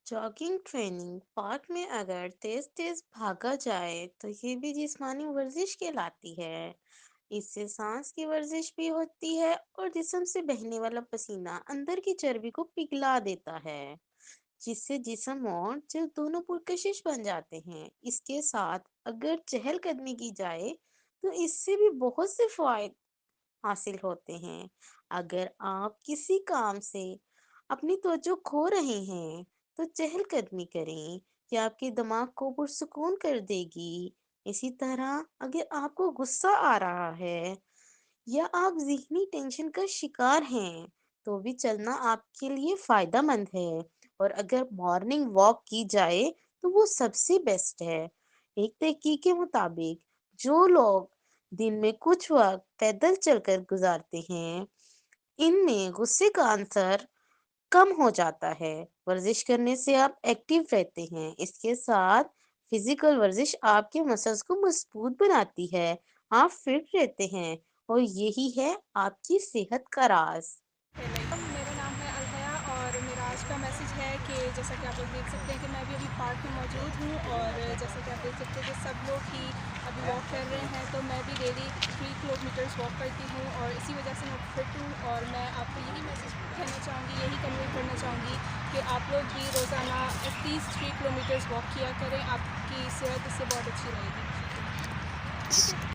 Jogging training park में अगर तेज तेज भागा जाए तो ये भी जिस्मानी वर्जिश कहलाती है। इससे सांस की वर्जिश भी होती है और जिस्म से बहने वाला पसीना अंदर की चर्बी को पिघला देता है, जिससे जिस्म और दिल दोनों पुरकशिश बन जाते हैं। इसके साथ अगर चहलकदमी की जाए तो इससे भी बहुत से फायदे हासिल होते हैं। अगर आप किसी काम से अपनी तवज्जो खो रहे हैं तो चहलकदमी करें, यह आपके दिमाग को पुरसुकून कर देगी। इसी तरह अगर आपको गुस्सा आ रहा है या आप ज़हनी टेंशन का शिकार हैं, तो भी चलना आपके लिए फ़ायदेमंद है। और अगर मॉर्निंग वॉक की जाए, तो वो सबसे बेस्ट है। एक तहकीक के मुताबिक, जो लोग दिन में कुछ वक़्त पैदल चलकर गुज़ारते हैं, इनमें गुस्से का अंसर कम हो जाता है। वर्जिश करने से आप एक्टिव रहते हैं। इसके साथ फिजिकल वर्जिश आपके मसल्स को मजबूत बनाती है। आप फिट रहते हैं और यही है आपकी सेहत का राज। मेरा नाम है अलहया और मेरा आज का मैसेज है कि जैसा कि आप लोग देख सकते हैं कि मैं भी अभी पार्क में मौजूद हूँ और जैसा कि आप देख सकते हैं कि सब लोग ही अभी वॉक कर रहे हैं, तो मैं भी डेली 3 किलोमीटर्स वॉक करती हूँ और इसी वजह से मैं फिट हूँ। और मैं आपको यही मैसेज कहना चाहूँगी, यही कन्वे करना चाहूँगी कि आप लोग भी रोज़ाना एटलीस्ट 3 किलोमीटर्स वॉक किया करें, आपकी सेहत इससे बहुत अच्छी रहेगी। ठीक है।